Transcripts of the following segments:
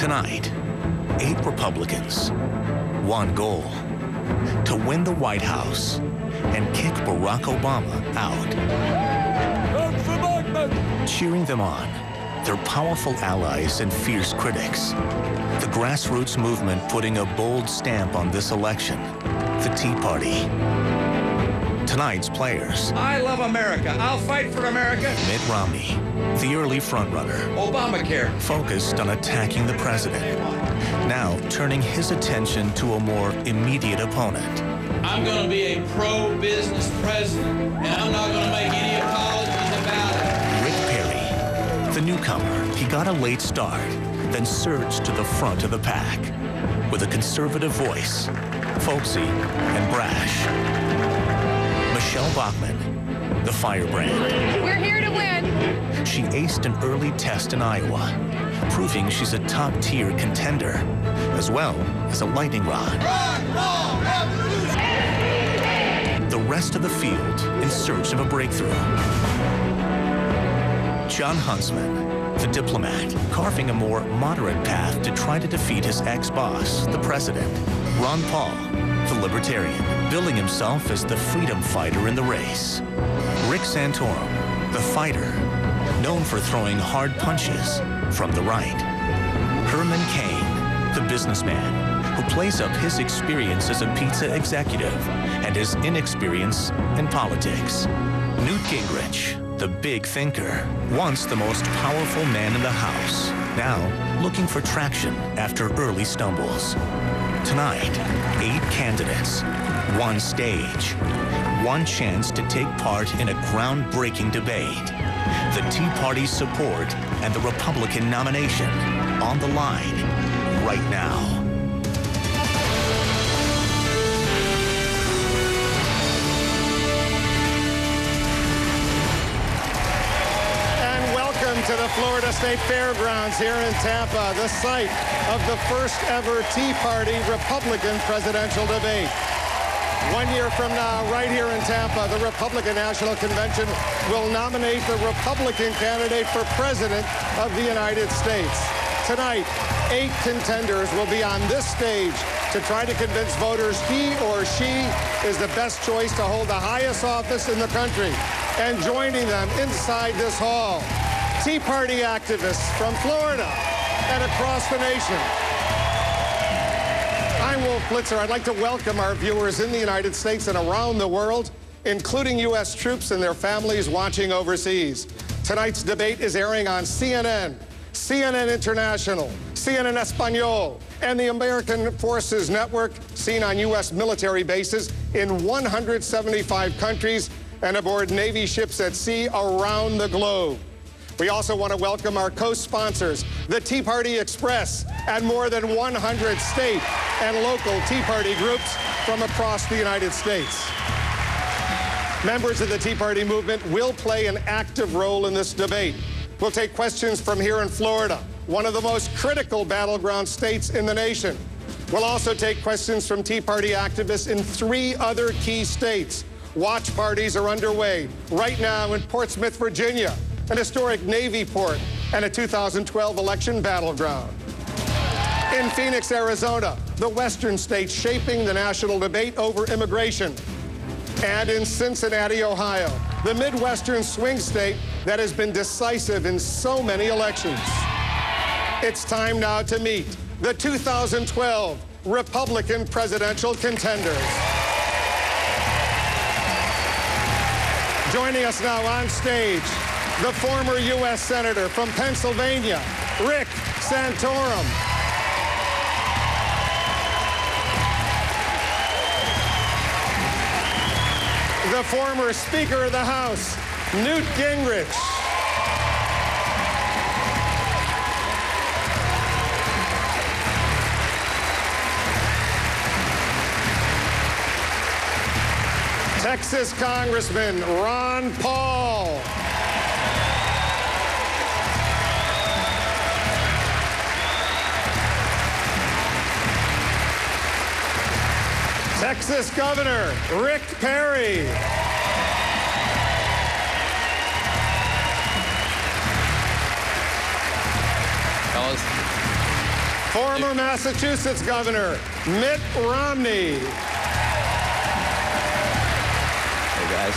Tonight, 8 Republicans, one goal: to win the White House and kick Barack Obama out. Cheering them on, their powerful allies and fierce critics. The grassroots movement putting a bold stamp on this election, the Tea Party. Tonight's players: I love America. I'll fight for America. Mitt Romney, the early frontrunner, Obamacare, focused on attacking the president, now turning his attention to a more immediate opponent. I'm going to be a pro-business president, and I'm not going to make any apologies about it. Rick Perry, the newcomer. He got a late start, then surged to the front of the pack with a conservative voice, folksy and brash. Michele Bachmann, the firebrand. We're here to win. She aced an early test in Iowa, proving she's a top-tier contender, as well as a lightning rod. The rest of the field in search of a breakthrough. Jon Huntsman, the diplomat, carving a more moderate path to try to defeat his ex-boss, the president. Ron Paul, the libertarian, billing himself as the freedom fighter in the race. Rick Santorum, the fighter, known for throwing hard punches from the right. Herman Cain, the businessman, who plays up his experience as a pizza executive and his inexperience in politics. Newt Gingrich, the big thinker, once the most powerful man in the House, now looking for traction after early stumbles. Tonight, 8 candidates, one stage, one chance to take part in a groundbreaking debate. The Tea Party's support and the Republican nomination on the line right now. To the Florida State Fairgrounds here in Tampa, the site of the first ever Tea Party Republican presidential debate. 1 year from now, right here in Tampa, the Republican National Convention will nominate the Republican candidate for president of the United States. Tonight, 8 contenders will be on this stage to try to convince voters he or she is the best choice to hold the highest office in the country. And joining them inside this hall, Tea Party activists from Florida and across the nation. I'm Wolf Blitzer. I'd like to welcome our viewers in the United States and around the world, including U.S. troops and their families watching overseas. Tonight's debate is airing on CNN, CNN International, CNN Espanol, and the American Forces Network, seen on U.S. military bases in 175 countries and aboard Navy ships at sea around the globe. We also want to welcome our co-sponsors, the Tea Party Express, and more than 100 state and local Tea Party groups from across the United States. Members of the Tea Party movement will play an active role in this debate. We'll take questions from here in Florida, one of the most critical battleground states in the nation. We'll also take questions from Tea Party activists in 3 other key states. Watch parties are underway right now in Portsmouth, Virginia, an historic Navy port, and a 2012 election battleground. In Phoenix, Arizona, the western state shaping the national debate over immigration. And in Cincinnati, Ohio, the Midwestern swing state that has been decisive in so many elections. It's time now to meet the 2012 Republican presidential contenders. Joining us now on stage, the former U.S. Senator from Pennsylvania, Rick Santorum. The former Speaker of the House, Newt Gingrich. Texas Congressman Ron Paul. Texas Governor Rick Perry. Fellas. Former Massachusetts Governor Mitt Romney. Hey, guys.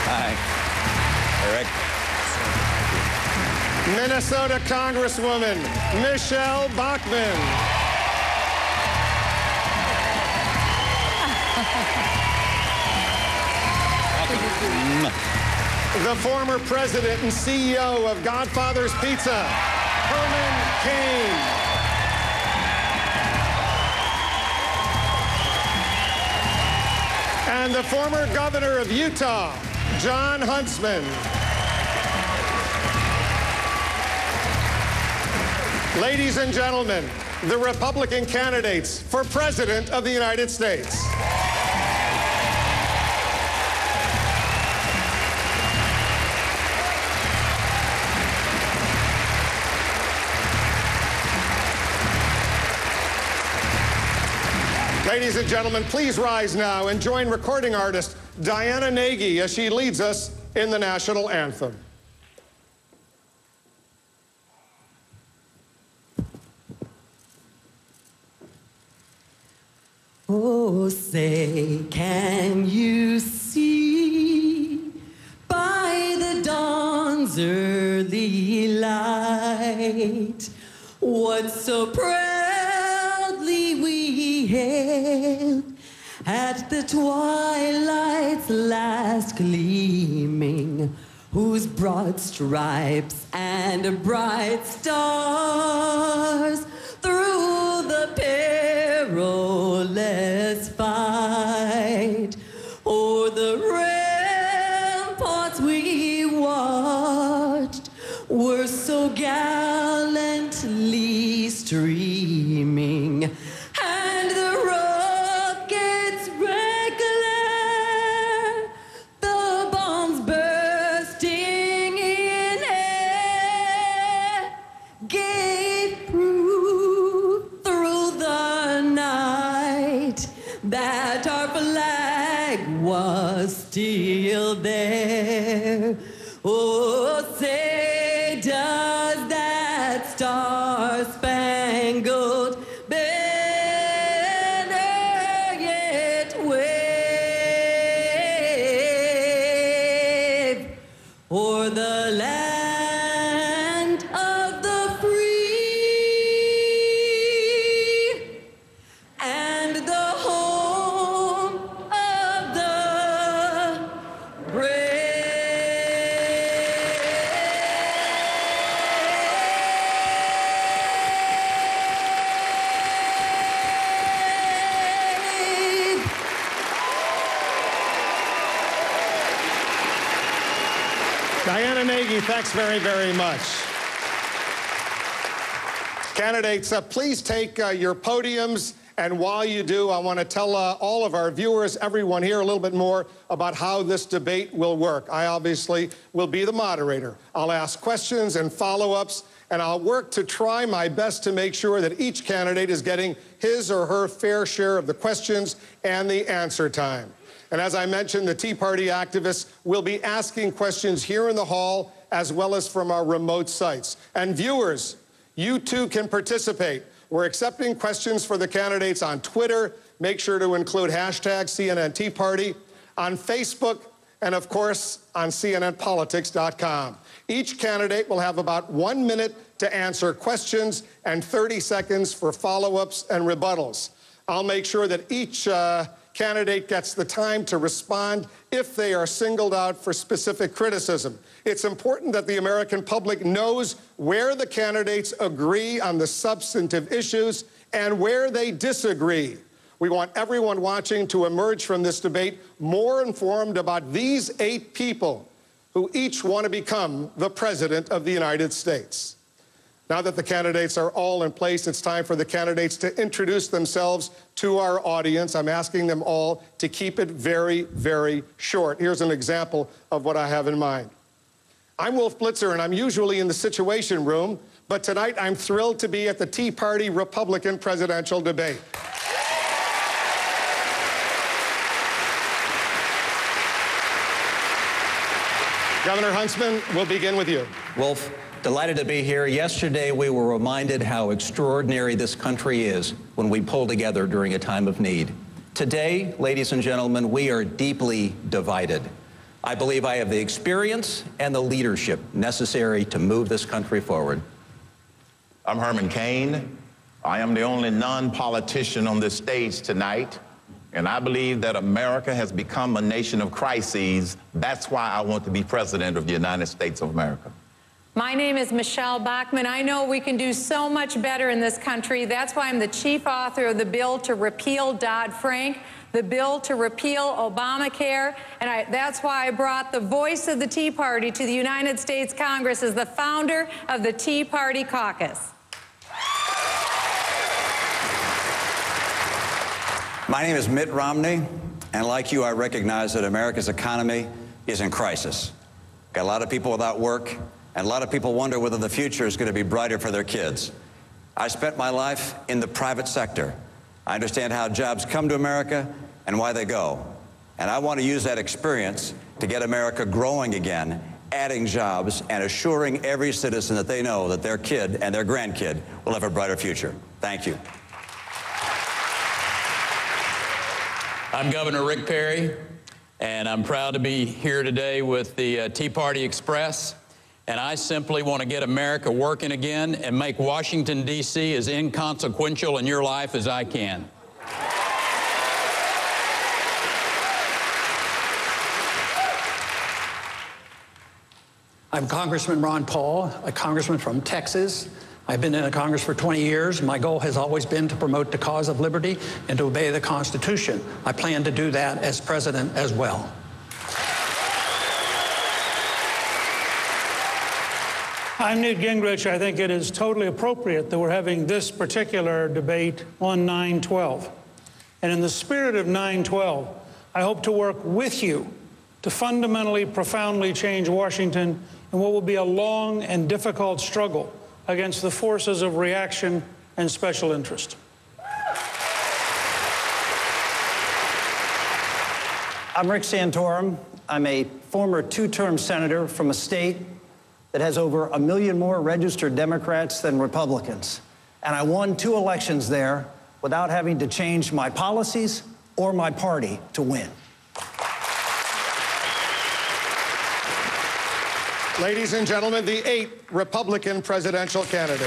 Hi. Eric. Minnesota Congresswoman Michele Bachmann. The former president and CEO of Godfather's Pizza, Herman Cain. And the former governor of Utah, Jon Huntsman. Ladies and gentlemen, the Republican candidates for President of the United States. Ladies and gentlemen, please rise now and join recording artist Diana Nagy as she leads us in the national anthem. Oh, say, can you see by the dawn's early light what so proudly we hailed at the twilight's last gleaming, whose broad stripes and bright stars through the perilous fight o'er the ramparts we watched were so gallantly streaming, and the rockets' red glare, the bombs bursting in air, gave proof through the night that our flag was still there. Oh, say, does that star-spangled banner yet wave o'er the land of the free and the home of the brave? Diana Nagy, thanks very, very much. Candidates, please take your podiums. And while you do, I want to tell all of our viewers, everyone here, a little bit more about how this debate will work. I obviously will be the moderator. I'll ask questions and follow-ups, and I'll work to try my best to make sure that each candidate is getting his or her fair share of the questions and the answer time. And as I mentioned, the Tea Party activists will be asking questions here in the hall as well as from our remote sites. And viewers, you too can participate. We're accepting questions for the candidates on Twitter. Make sure to include hashtag CNN Tea Party, on Facebook, and of course on CNNpolitics.com. Each candidate will have about 1 minute to answer questions and 30 seconds for follow-ups and rebuttals. I'll make sure that each candidate gets the time to respond if they are singled out for specific criticism. It's important that the American public knows where the candidates agree on the substantive issues and where they disagree. We want everyone watching to emerge from this debate more informed about these 8 people who each want to become the President of the United States. Now that the candidates are all in place, it's time for the candidates to introduce themselves to our audience. I'm asking them all to keep it very, very short. Here's an example of what I have in mind. I'm Wolf Blitzer, and I'm usually in the Situation Room, but tonight I'm thrilled to be at the Tea Party Republican presidential debate. Governor Huntsman, we'll begin with you. Wolf, Delighted to be here. Yesterday, we were reminded how extraordinary this country is when we pull together during a time of need. Today, ladies and gentlemen, we are deeply divided. I believe I have the experience and the leadership necessary to move this country forward. I'm Herman Cain. I am the only non-politician on this stage tonight, and I believe that America has become a nation of crises. That's why I want to be president of the United States of America. My name is Michele Bachmann. I know we can do so much better in this country. That's why I'm the chief author of the bill to repeal Dodd-Frank, the bill to repeal Obamacare, and that's why I brought the voice of the Tea Party to the United States Congress as the founder of the Tea Party caucus. My name is Mitt Romney, and like you, I recognize that America's economy is in crisis. Got a lot of people without work, and a lot of people wonder whether the future is going to be brighter for their kids. I spent my life in the private sector. I understand how jobs come to America and why they go. And I want to use that experience to get America growing again, adding jobs, and assuring every citizen that they know that their kid and their grandkid will have a brighter future. Thank you. I'm Governor Rick Perry, and I'm proud to be here today with the Tea Party Express. And I simply want to get America working again and make Washington, D.C. as inconsequential in your life as I can. I'm Congressman Ron Paul, a congressman from Texas. I've been in the Congress for 20 years. My goal has always been to promote the cause of liberty and to obey the Constitution. I plan to do that as president as well. I'm Newt Gingrich. I think it is totally appropriate that we're having this particular debate on 9/12. And in the spirit of 9/12, I hope to work with you to fundamentally, profoundly change Washington in what will be a long and difficult struggle against the forces of reaction and special interest. I'm Rick Santorum. I'm a former two-term senator from a state that has over 1 million more registered Democrats than Republicans. And I won 2 elections there without having to change my policies or my party to win. Ladies and gentlemen, the 8th Republican presidential candidate.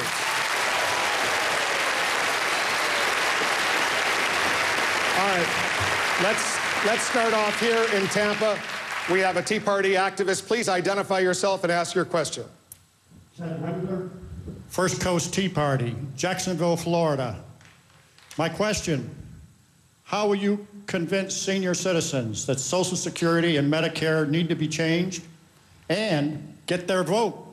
All right, let's start off here in Tampa. We have a Tea Party activist. Please identify yourself and ask your question. First Coast Tea Party, Jacksonville, Florida. My question, how will you convince senior citizens that Social Security and Medicare need to be changed and get their vote?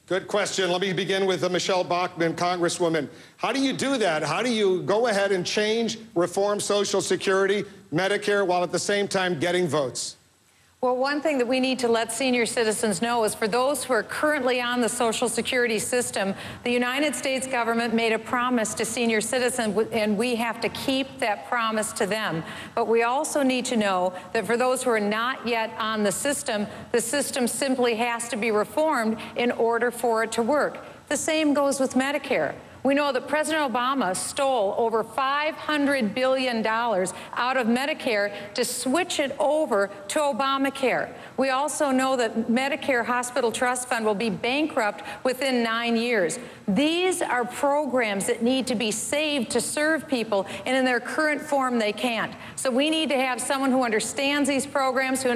Good question. Let me begin with Michele Bachmann, Congresswoman. How do you do that? How do you go ahead and change, reform Social Security, Medicare, while at the same time getting votes? Well, one thing that we need to let senior citizens know is for those who are currently on the Social Security system, the United States government made a promise to senior citizens, and we have to keep that promise to them. But we also need to know that for those who are not yet on the system simply has to be reformed in order for it to work. The same goes with Medicare. We know that President Obama stole over $500 billion out of Medicare to switch it over to Obamacare. We also know that Medicare Hospital Trust Fund will be bankrupt within 9 years. These are programs that need to be saved to serve people, and in their current form, they can't. So we need to have someone who understands these programs, who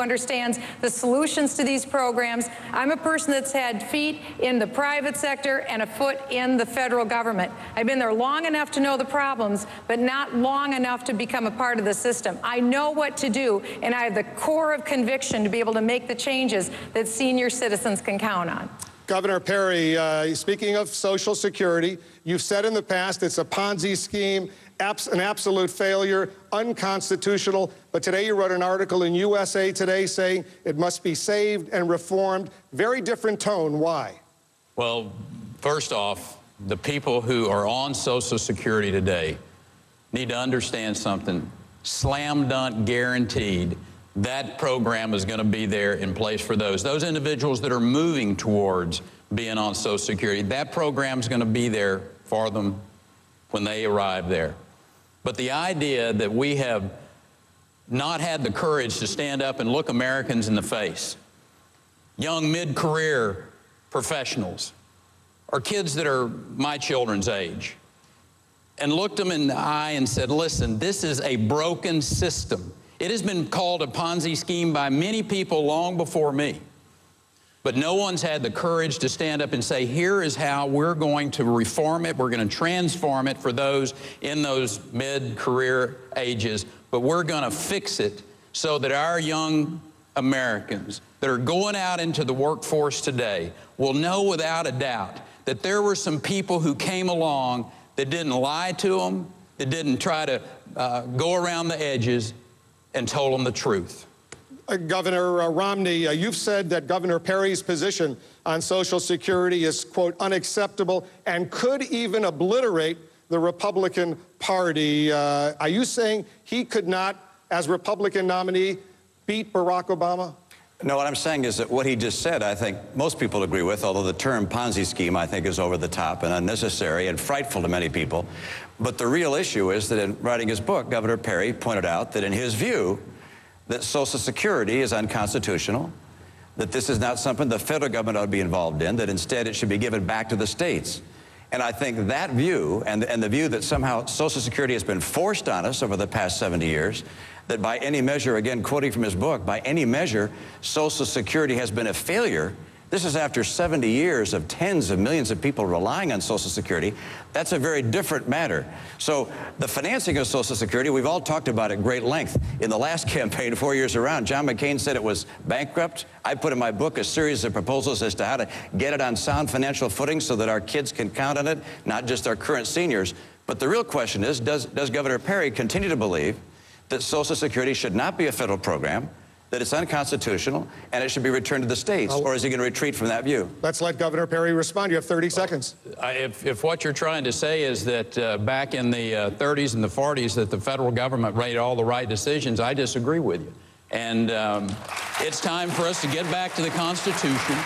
understands the solutions to these programs. I'm a person that's had feet in the private sector and a foot in the federal government. I've been there long enough to know the problems, but not long enough to become a part of the system. I know what to do, and I have the core of conviction to be able to make the changes that senior citizens can count on. Governor Perry, speaking of Social Security, you've said in the past it's a Ponzi scheme, an absolute failure, unconstitutional, but today you wrote an article in USA Today saying it must be saved and reformed. Very different tone. Why? Well, first off, the people who are on Social Security today need to understand something. Slam dunk guaranteed that program is going to be there in place for those individuals that are moving towards being on Social Security. That program is going to be there for them when they arrive there. But the idea that we have not had the courage to stand up and look Americans in the face, young mid-career professionals, or kids that are my children's age, and looked them in the eye and said, listen, this is a broken system. It has been called a Ponzi scheme by many people long before me. But no one's had the courage to stand up and say, here is how we're going to reform it. We're going to transform it for those in those mid-career ages. But we're going to fix it so that our young Americans that are going out into the workforce today will know without a doubt that there were some people who came along that didn't lie to them, that didn't try to go around the edges, and told them the truth. Governor Romney, you've said that Governor Perry's position on Social Security is, quote, unacceptable and could even obliterate the Republican Party. Are you saying he could not, as Republican nominee, beat Barack Obama? No, what I'm saying is that what he just said, I think most people agree with, although the term Ponzi scheme, I think, is over the top and unnecessary and frightful to many people. But the real issue is that in writing his book, Governor Perry pointed out that in his view, that Social Security is unconstitutional, that this is not something the federal government ought to be involved in, that instead it should be given back to the states. And I think that view, and the view that somehow Social Security has been forced on us over the past 70 years, that by any measure, again, quoting from his book, by any measure, Social Security has been a failure. This is after 70 years of tens of millions of people relying on Social Security. That's a very different matter. So the financing of Social Security, we've all talked about at great length. In the last campaign, 4 years around, John McCain said it was bankrupt. I put in my book a series of proposals as to how to get it on sound financial footing so that our kids can count on it, not just our current seniors. But the real question is, does Governor Perry continue to believe that Social Security should not be a federal program, that it's unconstitutional, and it should be returned to the states, or is he going to retreat from that view? Let's let Governor Perry respond. You have 30 seconds. If what you're trying to say is that back in the 30s and the 40s that the federal government made all the right decisions, I disagree with you. And it's time for us to get back to the Constitution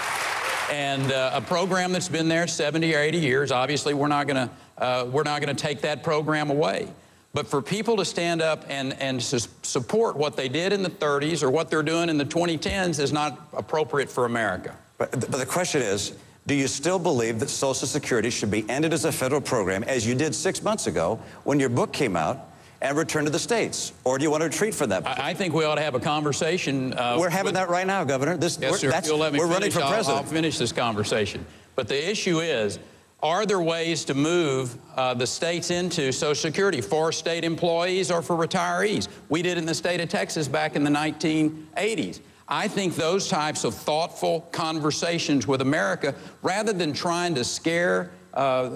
and a program that's been there 70 or 80 years. Obviously, we're not going to take that program away. But for people to stand up and support what they did in the 30s or what they're doing in the 2010s is not appropriate for America. But the question is, do you still believe that Social Security should be ended as a federal program, as you did 6 months ago when your book came out, and returned to the states? Or do you want to retreat from that? I think we ought to have a conversation. We're having that right now, Governor. Yes, sir. If you'll let me we're finish, running for president. I'll finish this conversation. But the issue is, are there ways to move the states into Social Security for state employees or for retirees? We did it in the state of Texas back in the 1980s. I think those types of thoughtful conversations with America, rather than trying to scare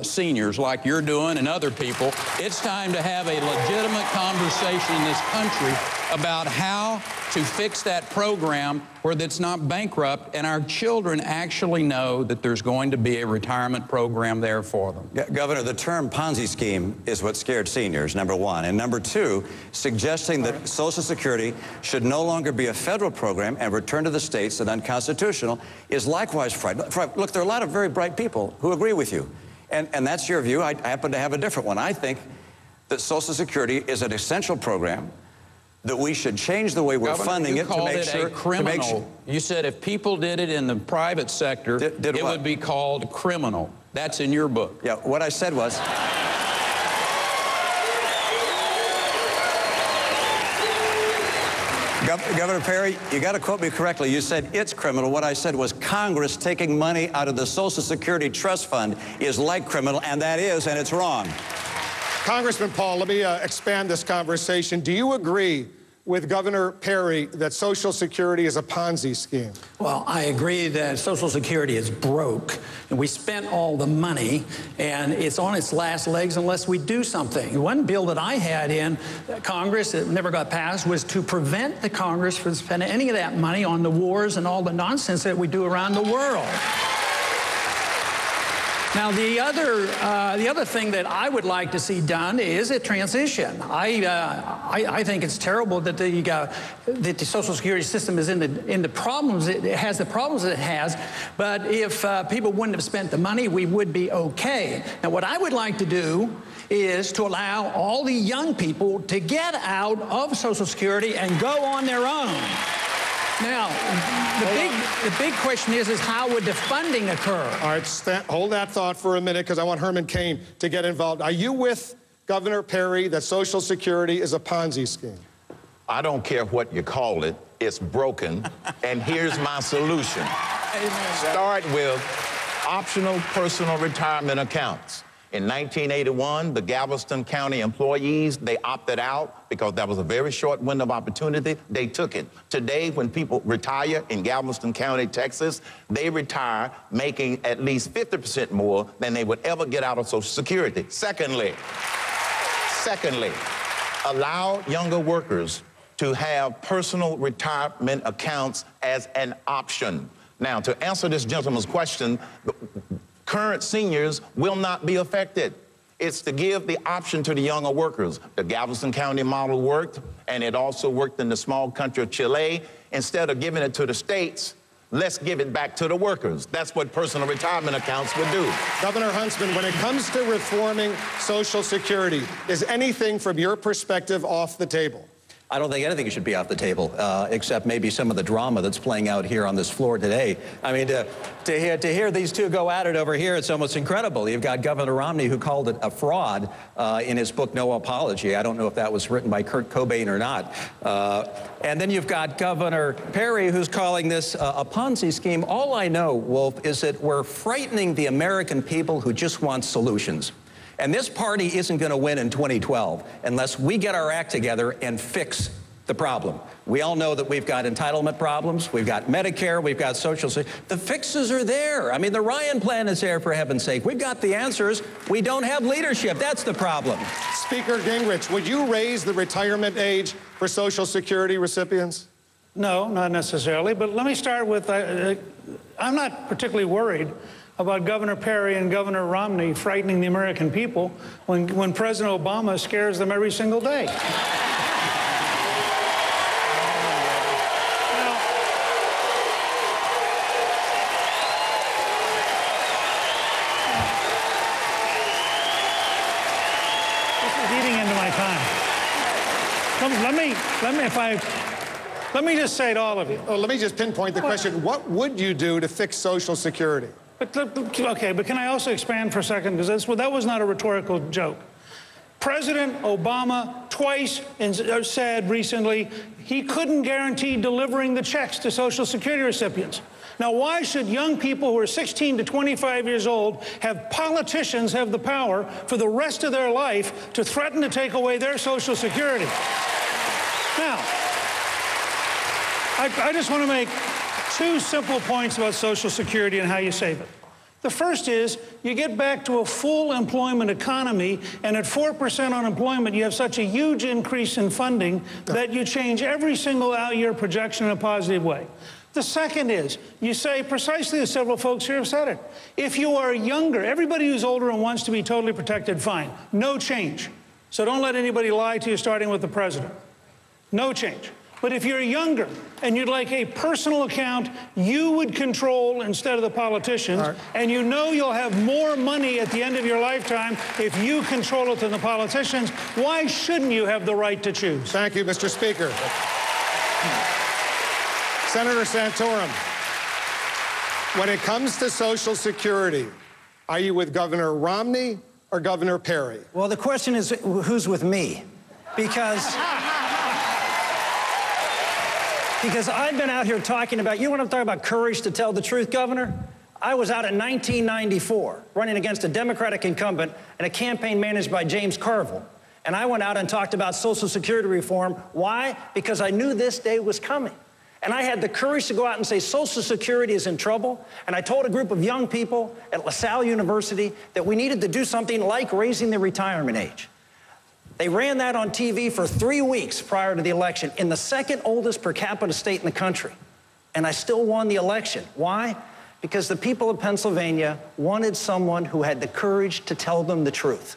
seniors like you're doing and other people, it's time to have a legitimate conversation in this country about how to fix that program where that's not bankrupt and our children actually know that there's going to be a retirement program there for them. Yeah, Governor, the term Ponzi scheme is what scared seniors, number one. And number two, suggesting that Social Security should no longer be a federal program and return to the states and unconstitutional is likewise frightening. Look, there are a lot of very bright people who agree with you. And that's your view. I happen to have a different one. I think that Social Security is an essential program, that we should change the way we're funding it to make sure. Criminal. You said if people did it in the private sector, it would be called criminal. That's in your book. Yeah, what I said was. Governor Perry, you got to quote me correctly. You said it's criminal. What I said was Congress taking money out of the Social Security Trust Fund is like criminal, and that is, and it's wrong. Congressman Paul, let me expand this conversation. Do you agree with Governor Perry that Social Security is a Ponzi scheme? Well, I agree that Social Security is broke, and we spent all the money, and it's on its last legs unless we do something. One bill that I had in Congress that never got passed was to prevent the Congress from spending any of that money on the wars and all the nonsense that we do around the world. Now, the other thing that I would like to see done is a transition. I think it's terrible that the Social Security system is in the problems. It has the problems that it has. But if people wouldn't have spent the money, we would be okay. Now, what I would like to do is to allow all the young people to get out of Social Security and go on their own. Now, the big question is how would the funding occur? All right, hold that thought for a minute, because I want Herman Cain to get involved. Are you with Governor Perry that Social Security is a Ponzi scheme? I don't care what you call it. It's broken. And here's my solution. Start with optional personal retirement accounts. In 1981, the Galveston County employees, they opted out because that was a very short window of opportunity. They took it. Today, when people retire in Galveston County, Texas, they retire making at least 50% more than they would ever get out of Social Security. Secondly, allow younger workers to have personal retirement accounts as an option. Now, to answer this gentleman's question, current seniors will not be affected. It's to give the option to the younger workers. The Galveston County model worked, and it also worked in the small country of Chile. Instead of giving it to the states, let's give it back to the workers. That's what personal retirement accounts would do. Governor Huntsman, when it comes to reforming Social Security, is anything from your perspective off the table? I don't think anything should be off the table, except maybe some of the drama that's playing out here on this floor today. I mean, to hear these two go at it over here, it's almost incredible. You've got Governor Romney, who called it a fraud in his book, No Apology. I don't know if that was written by Kurt Cobain or not. And then you've got Governor Perry, who's calling this a Ponzi scheme. All I know, Wolf, is that we're frightening the American people who just want solutions. And this party isn't going to win in 2012 unless we get our act together and fix the problem. We all know that we've got entitlement problems, we've got Medicare, we've got Social Security. The fixes are there. I mean, the Ryan Plan is there, for heaven's sake. We've got the answers. We don't have leadership. That's the problem. Speaker Gingrich, would you raise the retirement age for Social Security recipients? No, not necessarily. But let me start with, I'm not particularly worried about Governor Perry and Governor Romney frightening the American people when President Obama scares them every single day. This is eating into my time. Let me just say to all of you. Oh, let me just pinpoint the question. What would you do to fix Social Security? Okay, but can I also expand for a second? Because that was not a rhetorical joke. President Obama twice said recently he couldn't guarantee delivering the checks to Social Security recipients. Now, why should young people who are 16 to 25 years old have politicians have the power for the rest of their life to threaten to take away their Social Security? Now, I just want to make two simple points about Social Security and how you save it. The first is you get back to a full employment economy, and at 4% unemployment, you have such a huge increase in funding that you change every single out-year projection in a positive way. The second is you say precisely as several folks here have said it. If you are younger, everybody who's older and wants to be totally protected, fine. No change. So don't let anybody lie to you, starting with the president. No change. But if you're younger and you'd like a personal account you would control instead of the politicians, right, and you know you'll have more money at the end of your lifetime if you control it than the politicians, why shouldn't you have the right to choose? Thank you, Mr. Speaker. Senator Santorum, when it comes to Social Security, are you with Governor Romney or Governor Perry? Well, the question is who's with me? Because I've been out here talking about, you want to talk about courage to tell the truth, Governor? I was out in 1994 running against a Democratic incumbent in a campaign managed by James Carville. And I went out and talked about Social Security reform. Why? Because I knew this day was coming. And I had the courage to go out and say Social Security is in trouble. And I told a group of young people at LaSalle University that we needed to do something like raising the retirement age. They ran that on TV for 3 weeks prior to the election in the second oldest per capita state in the country. And I still won the election. Why? Because the people of Pennsylvania wanted someone who had the courage to tell them the truth.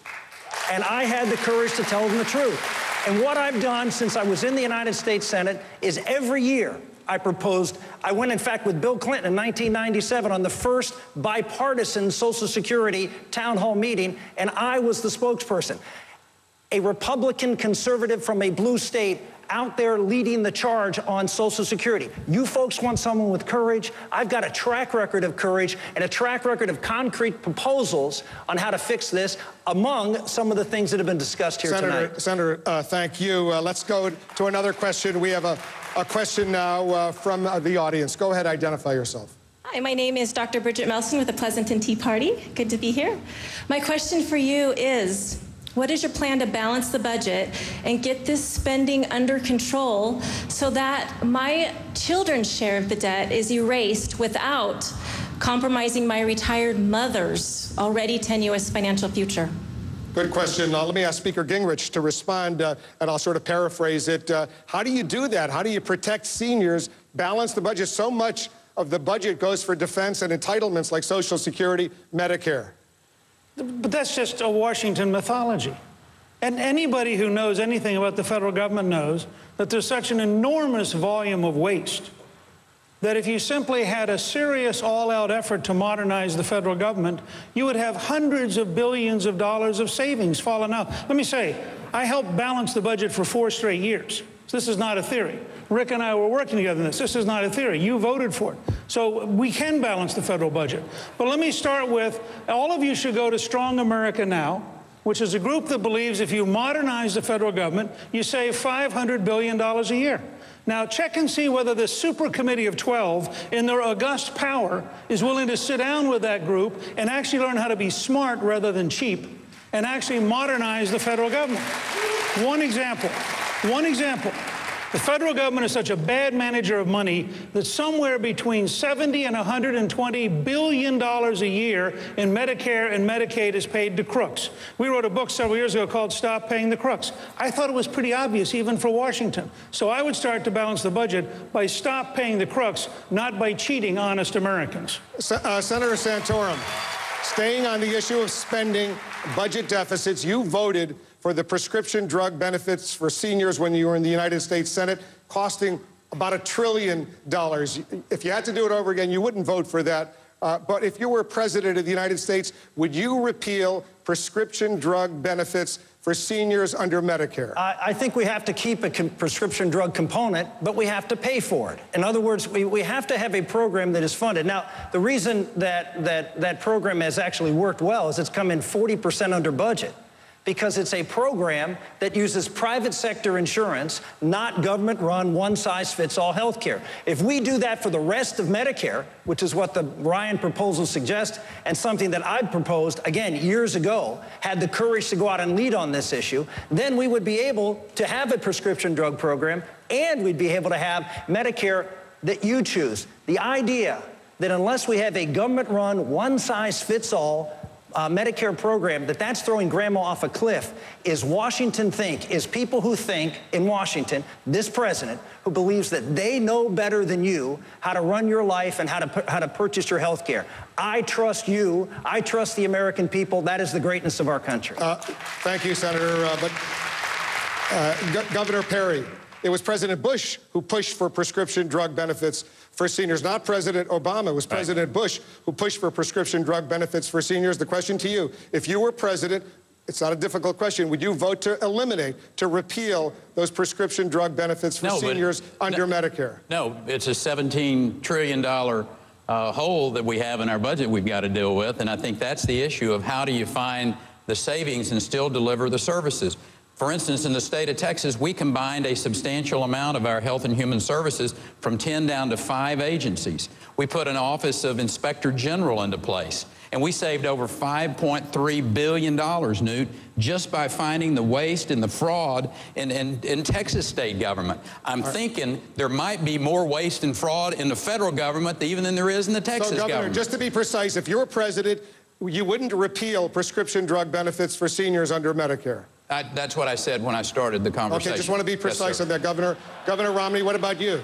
And I had the courage to tell them the truth. And what I've done since I was in the United States Senate is every year I went, in fact, with Bill Clinton in 1997 on the first bipartisan Social Security town hall meeting, and I was the spokesperson. A Republican conservative from a blue state out there leading the charge on Social Security. You folks want someone with courage. I've got a track record of courage and a track record of concrete proposals on how to fix this, among some of the things that have been discussed here tonight. Senator, thank you. Let's go to another question. We have a question now from the audience. Go ahead, identify yourself. Hi, my name is Dr. Bridget Melson with the Pleasanton Tea Party. Good to be here. My question for you is, what is your plan to balance the budget and get this spending under control so that my children's share of the debt is erased without compromising my retired mother's already tenuous financial future? Good question. Let me ask Speaker Gingrich to respond, and I'll sort of paraphrase it. How do you do that? How do you protect seniors, balance the budget? So much of the budget goes for defense and entitlements like Social Security, Medicare. But that's just a Washington mythology. And anybody who knows anything about the federal government knows that there's such an enormous volume of waste that if you simply had a serious all-out effort to modernize the federal government, you would have hundreds of billions of dollars of savings falling out. Let me say, I helped balance the budget for 4 straight years. So this is not a theory. Rick and I were working together on this. This is not a theory. You voted for it. So we can balance the federal budget. But let me start with, all of you should go to Strong America Now, which is a group that believes if you modernize the federal government, you save $500 billion a year. Now, check and see whether the super committee of 12, in their august power, is willing to sit down with that group and actually learn how to be smart rather than cheap and actually modernize the federal government. One example. The federal government is such a bad manager of money that somewhere between $70 and $120 billion a year in Medicare and Medicaid is paid to crooks. We wrote a book several years ago called Stop Paying the Crooks. I thought it was pretty obvious, even for Washington. So I would start to balance the budget by stop paying the crooks, not by cheating honest Americans. Senator Santorum, staying on the issue of spending, budget deficits, you voted for the prescription drug benefits for seniors when you were in the United States Senate, costing about $1 trillion. If you had to do it over again, you wouldn't vote for that. But if you were president of the United States, would you repeal prescription drug benefits for seniors under Medicare? I think we have to keep a prescription drug component, but we have to pay for it. In other words, we have to have a program that is funded. Now, the reason that program has actually worked well is it's come in 40% under budget, because it's a program that uses private sector insurance, not government-run, one-size-fits-all health care. If we do that for the rest of Medicare, which is what the Ryan proposal suggests, and something that I proposed, again, years ago, had the courage to go out and lead on this issue, then we would be able to have a prescription drug program, and we'd be able to have Medicare that you choose. The idea that unless we have a government-run, one-size-fits-all Medicare program, that's throwing grandma off a cliff, is Washington think, is people who think in Washington, this president, who believes that they know better than you how to run your life and how to purchase your health care. I trust you. I trust the American people. That is the greatness of our country. Thank you, Senator. Governor Perry, it was President Bush who pushed for prescription drug benefits for seniors, not President Obama. It was President Bush who pushed for prescription drug benefits for seniors. The question to you, if you were president, it's not a difficult question, would you vote to eliminate, to repeal those prescription drug benefits for seniors under Medicare? No, it's a $17 trillion hole that we have in our budget we've got to deal with, and I think that's the issue of how do you find the savings and still deliver the services. For instance, in the state of Texas, we combined a substantial amount of our health and human services from 10 down to 5 agencies. We put an Office of Inspector General into place, and we saved over $5.3 billion, Newt, just by finding the waste and the fraud in Texas state government. I'm thinking there might be more waste and fraud in the federal government even than there is in the Texas government. Governor, just to be precise, if you were president, you wouldn't repeal prescription drug benefits for seniors under Medicare? That's what I said when I started the conversation. Okay, just want to be precise on that, Governor. Governor Romney, what about you?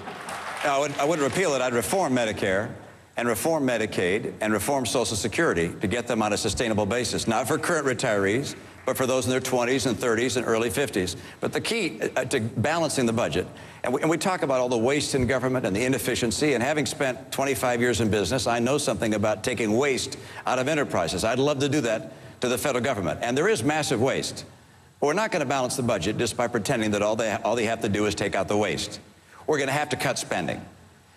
I wouldn't repeal it. I'd reform Medicare. and reform Medicaid and reform Social Security to get them on a sustainable basis, not for current retirees, but for those in their 20s and 30s and early 50s. But the key to balancing the budget, and we talk about all the waste in government and the inefficiency, and having spent 25 years in business, I know something about taking waste out of enterprises. I'd love to do that to the federal government. And there is massive waste. But we're not going to balance the budget just by pretending that all they have to do is take out the waste. We're going to have to cut spending.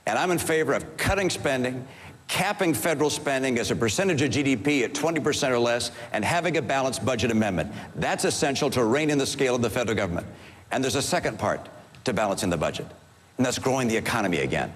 And I'm in favor of cutting spending, capping federal spending as a percentage of GDP at 20% or less, and having a balanced budget amendment. That's essential to rein in the scale of the federal government. And there's a second part to balancing the budget, and that's growing the economy again.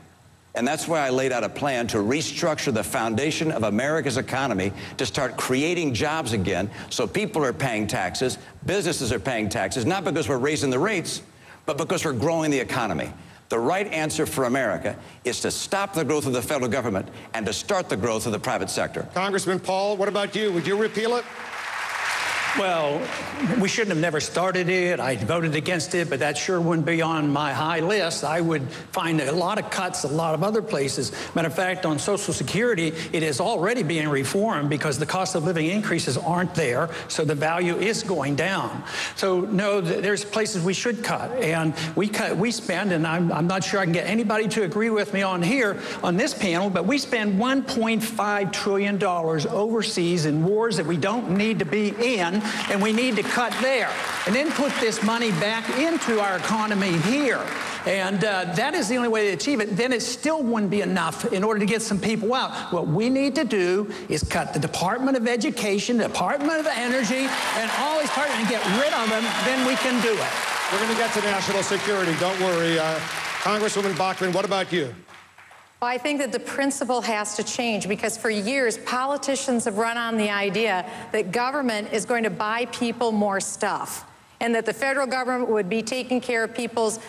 And that's why I laid out a plan to restructure the foundation of America's economy to start creating jobs again, so people are paying taxes, businesses are paying taxes, not because we're raising the rates, but because we're growing the economy. The right answer for America is to stop the growth of the federal government and to start the growth of the private sector. Congressman Paul, what about you? Would you repeal it? Well, we shouldn't have never started it. I voted against it, but that sure wouldn't be on my high list. I would find a lot of cuts, a lot of other places. Matter of fact, on Social Security, it is already being reformed because the cost of living increases aren't there, so the value is going down. So, no, there's places we should cut, and we spend, and I'm not sure I can get anybody to agree with me on here, on this panel, but we spend $1.5 trillion overseas in wars that we don't need to be in, and we need to cut there, and then put this money back into our economy here. And that is the only way to achieve it. Then it still wouldn't be enough in order to get some people out. What we need to do is cut the Department of Education, the Department of Energy, and all these parts, and get rid of them. Then we can do it. We're going to get to national security. Don't worry. Congresswoman Bachmann, what about you? Well, I think that the principle has to change, because for years, politicians have run on the idea that government is going to buy people more stuff, and that the federal government would be taking care of people's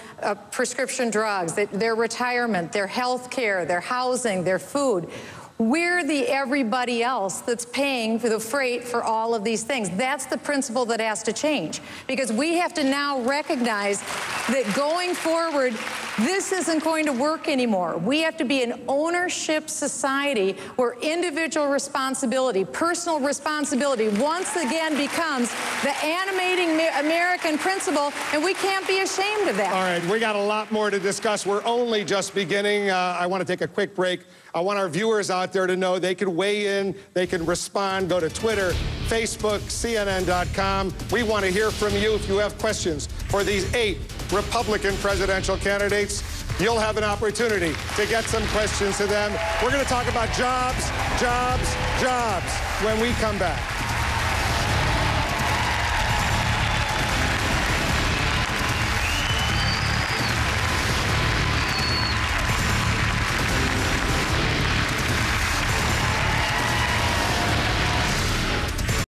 prescription drugs, their retirement, their health care, their housing, their food. We're the everybody else that's paying for the freight for all of these things. That's the principle that has to change, because we have to now recognize that going forward, this isn't going to work anymore. We have to be an ownership society where individual responsibility, personal responsibility, once again becomes the animating American principle, and we can't be ashamed of that. All right, we got a lot more to discuss. We're only just beginning. I want to take a quick break. I want our viewers out there to know they can weigh in, they can respond. Go to Twitter, Facebook, CNN.com. We want to hear from you if you have questions for these 8 Republican presidential candidates. You'll have an opportunity to get some questions to them. We're going to talk about jobs, jobs, jobs when we come back.